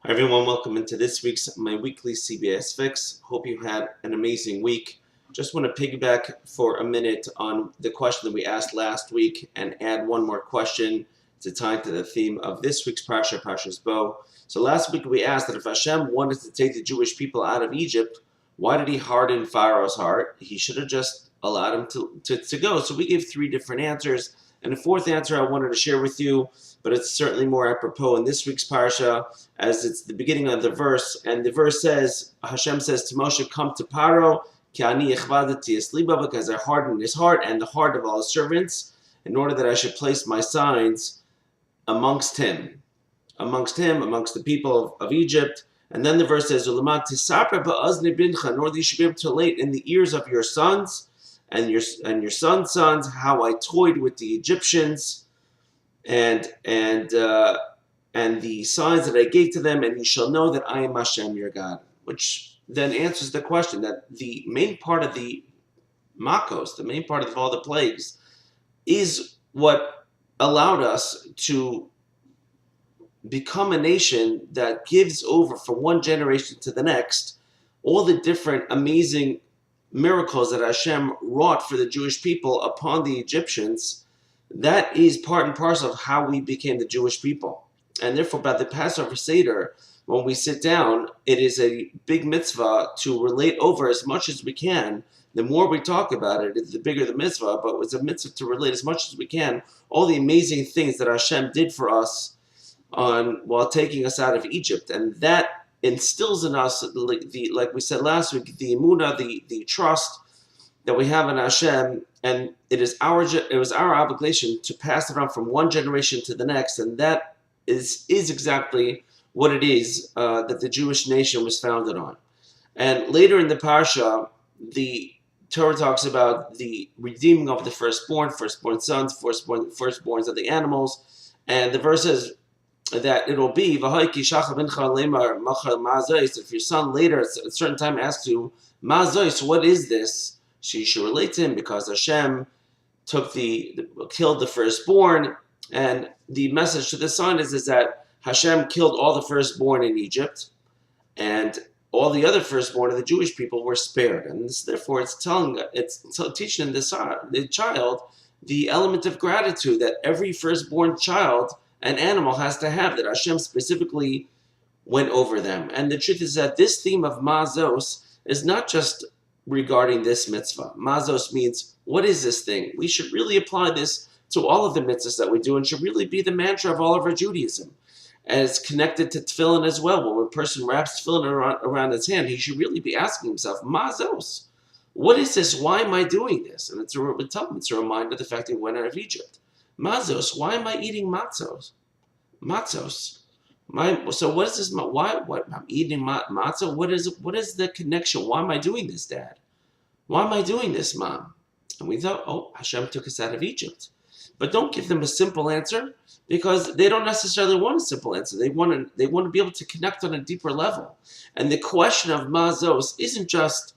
Hi everyone, welcome into this week's my weekly CBS Fix. Hope you had an amazing week. Just want to piggyback for a minute on the question that we asked last week and add one more question to tie into the theme of this week's Parsha, Parshas Bo. So last week we asked that if Hashem wanted to take the Jewish people out of Egypt, why did he harden Pharaoh's heart? He should have just allowed him to go. So we gave three different answers. And the fourth answer I wanted to share with you, but it's certainly more apropos in this week's Parsha, as it's the beginning of the verse. And the verse says, Hashem says to Moshe, come to Paro, ki ani echvadati es liba, because I hardened his heart and the heart of all his servants, in order that I should place my signs amongst him, amongst the people of Egypt. And then the verse says, nor you should be able to relate in the ears of your sons, and your sons, how I toyed with the Egyptians, and the signs that I gave to them, and you shall know that I am Hashem your God. Which then answers the question that the main part of the Makos, the main part of all the plagues, is what allowed us to become a nation that gives over from one generation to the next all the different amazing miracles that Hashem wrought for the Jewish people upon the Egyptians. That is part and parcel of how we became the Jewish people. And therefore, by the Passover Seder, when we sit down, it is a big mitzvah to relate over as much as we can. The more we talk about it, the bigger the mitzvah, but it's a mitzvah to relate as much as we can all the amazing things that Hashem did for us while taking us out of Egypt. And that instills in us, like we said last week, the emunah, the trust that we have in Hashem, and it was our obligation to pass it on from one generation to the next, and that is exactly what it is that the Jewish nation was founded on. And later in the parsha, the Torah talks about the redeeming of the firstborn sons, firstborns of the animals, and the verse says that it'll be if your son later at a certain time asks you, Mazois, what is this? So you should relate to him because Hashem killed the firstborn, and the message to the son is that Hashem killed all the firstborn in Egypt, and all the other firstborn of the Jewish people were spared, and therefore it's teaching the child the element of gratitude that every firstborn child, an animal, has to have, that Hashem specifically went over them. And the truth is that this theme of Mazos is not just regarding this mitzvah. Mazos means, what is this thing? We should really apply this to all of the mitzvahs that we do, and should really be the mantra of all of our Judaism. And it's connected to tefillin as well. When a person wraps tefillin around his hand, he should really be asking himself, Mazos, what is this? Why am I doing this? And it's a reminder of the fact that we went out of Egypt. Mazos, why am I eating matzos? Matzos. So what is this? What I'm eating matzah? What is the connection? Why am I doing this, Dad? Why am I doing this, Mom? And we thought, oh, Hashem took us out of Egypt. But don't give them a simple answer, because they don't necessarily want a simple answer. They want to be able to connect on a deeper level. And the question of Mazos isn't just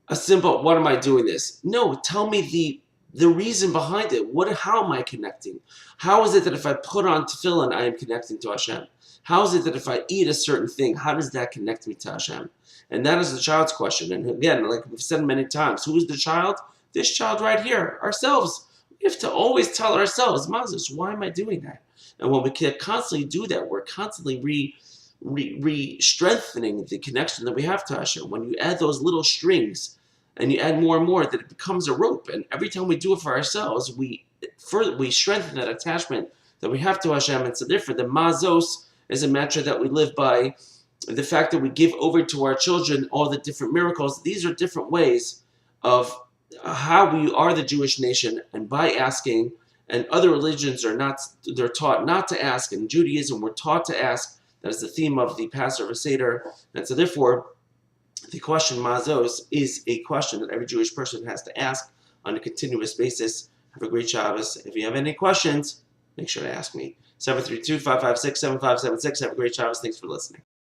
a simple, what am I doing this? No, tell me the reason behind it. How am I connecting? How is it that if I put on tefillin, I am connecting to Hashem? How is it that if I eat a certain thing, how does that connect me to Hashem? And that is the child's question. And again, like we've said many times, who is the child? This child right here, ourselves. We have to always tell ourselves, Moses, why am I doing that? And when we can constantly do that, we're constantly re-strengthening the connection that we have to Hashem. When you add those little strings, and you add more and more, that it becomes a rope. And every time we do it for ourselves, we strengthen that attachment that we have to Hashem. And so therefore, the Mazos is a mantra that we live by. The fact that we give over to our children all the different miracles, these are different ways of how we are the Jewish nation. And by asking, and other religions they're taught not to ask. In Judaism, we're taught to ask. That is the theme of the Passover Seder. And so therefore, the question Mazos is a question that every Jewish person has to ask on a continuous basis. Have a great Shabbos. If you have any questions, make sure to ask me. 732-556-7576. Have a great Shabbos. Thanks for listening.